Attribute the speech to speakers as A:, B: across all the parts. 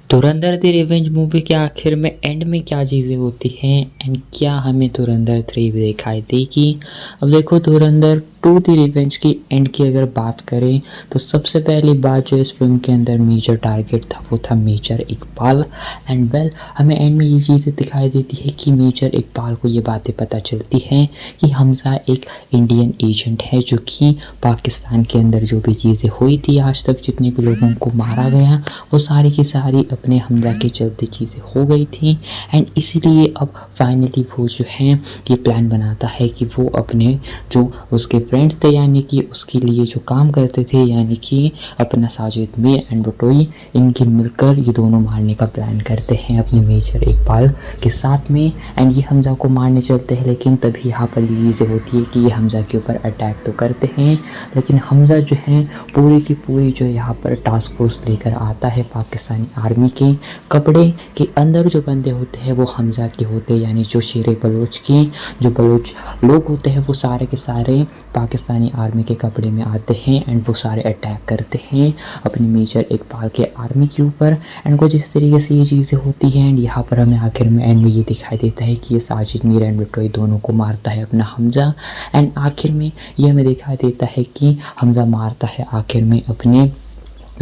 A: Dhurandhar the revenge movie के आखिर में एंड में क्या चीज़ें होती हैं एंड क्या हमें धुरंधर 3 भी दिखाई देगी। अब देखो, धुरंधर 2 द रिवेंज की एंड की अगर बात करें तो सबसे पहली बात जो इस फिल्म के अंदर मेजर टारगेट था वो था मेजर इकबाल। एंड वेल, हमें एंड में ये चीज़ें दिखाई देती है कि मेजर इकबाल को ये बातें पता चलती हैं कि हमजा एक इंडियन एजेंट है जो कि पाकिस्तान के अंदर जो भी चीज़ें हुई थी आज तक, जितने भी लोगों को मारा गया, वो सारी की सारी अपने हमजा के चलते चीज़ें हो गई थी। एंड इसीलिए अब फाइनली वो जो है ये प्लान बनाता है कि वो अपने जो उसके फ्रेंड्स थे, यानी कि उसके लिए जो काम करते थे, यानी कि अपना साजिद मीर एंड बटोई, इनके मिलकर ये दोनों मारने का प्लान करते हैं अपने मेजर इकबाल के साथ में। एंड ये हमजा को मारने चलते हैं, लेकिन तभी यहाँ पर ये चीज़ें होती है कि ये हमजा के ऊपर अटैक तो करते हैं, लेकिन हमजा जो है पूरी की पूरी जो यहाँ पर टास्क फोर्स लेकर आता है पाकिस्तानी आर्मी के कपड़े के अंदर जो बंदे होते हैं वो हमजा के होते हैं, यानी जो शेर बलोच के जो बलोच लोग होते हैं वो सारे के सारे पाकिस्तानी आर्मी के कपड़े में आते हैं एंड वो सारे अटैक करते हैं अपने मेजर इकबाल के आर्मी के ऊपर। एंड कुछ इस तरीके से ये चीज़ें होती हैं एंड यहाँ पर हमें आखिर में एंड में ये दिखाई देता है कि ये साजिद मीर एंड बटोई दोनों को मारता है अपना हमजा। एंड आखिर में ये हमें दिखाई देता है कि हमजा मारता है आखिर में अपने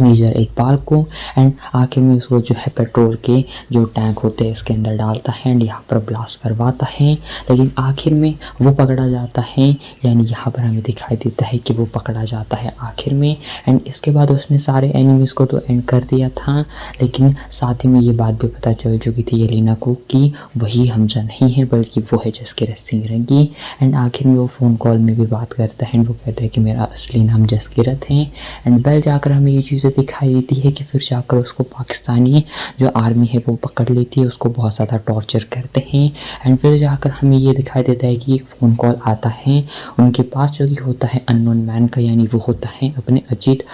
A: मेजर इकबाल को एंड आखिर में उसको जो है पेट्रोल के जो टैंक होते हैं इसके अंदर डालता है एंड यहाँ पर ब्लास्ट करवाता है, लेकिन आखिर में वो पकड़ा जाता है, यानी यहाँ पर हमें दिखाई देता है कि वो पकड़ा जाता है आखिर में। एंड इसके बाद उसने सारे एनिमीज़ को तो एंड कर दिया था, लेकिन साथ ही में ये बात भी पता चल चुकी थी येलेना को कि वही हमजा नहीं है बल्कि वो है जसकीरत सिंह रंगी। एंड आखिर में वो फ़ोन कॉल में भी बात करता है एंड वो कहता है कि मेरा असली नाम जसकीरत है। एंड वेल, जाकर हमें ये चीज़ दिखाई देती है कि फिर जाकर उसको पाकिस्तानी जो आर्मी है वो पकड़ लेती है, उसको बहुत ज़्यादा टॉर्चर करते हैं। एंड फिर जाकर हमें ये दिखाई देता है कि एक फ़ोन कॉल आता है उनके पास जो कि होता है अननोन मैन का, यानी वो होता है अपने अजीत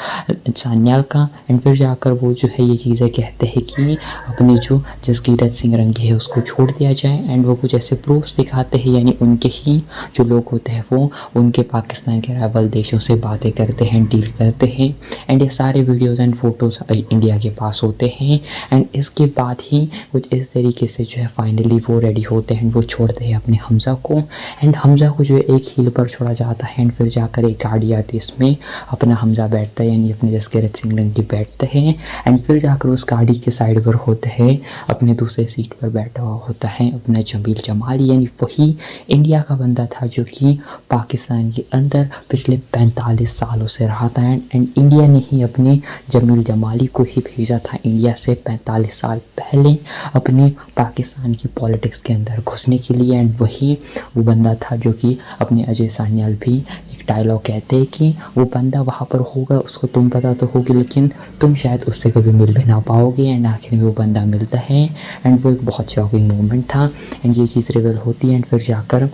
A: सान्याल का। एंड फिर जाकर वो जो है ये चीज़ें कहते हैं कि अपने जो जसकीरत सिंह रंगी है उसको छोड़ दिया जाए। एंड वो कुछ ऐसे प्रूफ्स दिखाते हैं, यानी उनके ही जो लोग होते हैं वो उनके पाकिस्तान के राइवल देशों से बातें करते हैं, डील करते हैं। एंड ये सारे वीडियोज़ एंड फोटोज़ इंडिया के पास होते हैं। एंड इसके बाद ही कुछ इस तरीके से जो है फाइनली वो रेडी होते हैं, वो छोड़ते हैं अपने हमजा को। एंड हमजा को जो है एक हील पर छोड़ा जाता है एंड फिर जाकर एक गाड़ी आती है, इसमें अपना हमजा बैठता है, यानी अपने जसकीरत सिंह रंगी बैठते हैं। एंड फिर जाकर उस गाड़ी के साइड पर होते हैं अपने दूसरे सीट पर बैठा हुआ होता है अपना जमील जमाली, यानी वही इंडिया का बंदा था जो कि पाकिस्तान के अंदर पिछले 45 सालों से रहा था। एंड इंडिया ने ही अपने जमील जमाली को ही भेजा था इंडिया से 45 साल पहले अपने पाकिस्तान की पॉलिटिक्स के अंदर घुसने के लिए। एंड वही वो बंदा था जो कि अपने अजय सान्याल भी एक डायलॉग कहते हैं कि वो बंदा वहाँ पर होगा, उसको तुम पता तो होगी लेकिन तुम शायद उससे कभी मिल भी ना पाओगे। एंड आखिर में वो बंदा मिलता है एंड वो एक बहुत शॉकिंग मोमेंट था एंड ये चीज़ रिवील होती है। एंड फिर जाकर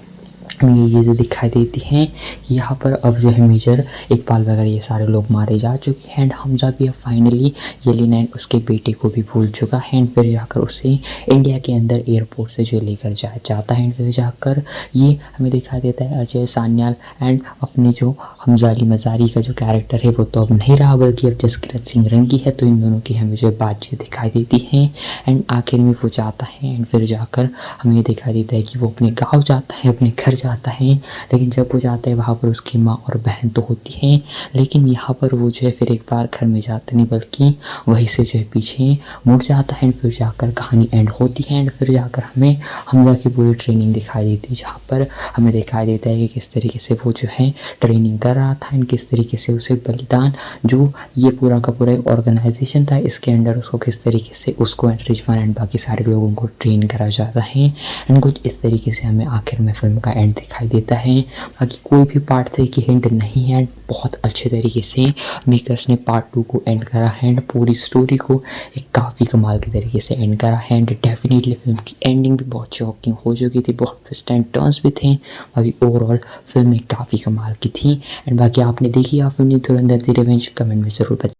A: हमें ये चीज़ें दिखाई देती हैं कि यहाँ पर अब जो है मेजर इकबाल वगैरह ये सारे लोग मारे जा चुके हैं एंड हमजा भी अब फाइनली येलेना एंड उसके बेटे को भी भूल चुका है। एंड फिर जाकर उसे इंडिया के अंदर एयरपोर्ट से जो लेकर जाता है। एंड फिर जाकर ये हमें दिखाई देता है अजय सान्याल एंड अपने जो हमजा अली मज़ारी का जो कैरेक्टर है वो तो अब नहीं रहा बल्कि अब जसकीरत सिंह रंगी है, तो इन दोनों की हमें जो बातचीत दिखाई देती है। एंड आखिर में वो जाता है एंड फिर जाकर हमें दिखाई देता है कि वो अपने गाँव जाता है, अपने घर जाता है, लेकिन जब वो जाता है वहाँ पर उसकी माँ और बहन तो होती हैं, लेकिन यहाँ पर वो जो है फिर एक बार घर में जाता नहीं बल्कि वहीं से जो है पीछे मुड़ जाता है। फिर जाकर कहानी एंड होती है एंड फिर जाकर हमें हमजा की पूरी ट्रेनिंग दिखाई देती है, जहाँ पर हमें दिखाई देता है कि किस तरीके से वो जो है ट्रेनिंग कर रहा था एंड किस तरीके से उसे बलिदान जो ये पूरा का पूरा एक ऑर्गेनाइजेशन था इसके अंदर उसको किस तरीके से उसको एंड रिजवान एंड बाकी सारे लोगों को ट्रेन करा जाता है। एंड कुछ इस तरीके से हमें आखिर में फिल्म का एंड दिखाई देता है। बाकी कोई भी पार्ट 3 की हिंट नहीं है, बहुत अच्छे तरीके से मेकर्स ने पार्ट 2 को एंड करा है एंड पूरी स्टोरी को एक काफ़ी कमाल के तरीके से एंड करा है। एंड डेफिनेटली फिल्म की एंडिंग भी बहुत शॉकिंग हो चुकी थी, बहुत ट्विस्ट एंड टर्न्स भी थे। बाकी ओवरऑल फिल्म काफ़ी कमाल की थी। एंड बाकी आपने देखी आप film Dhurandhar the revenge, comment में ज़रूर बताइए।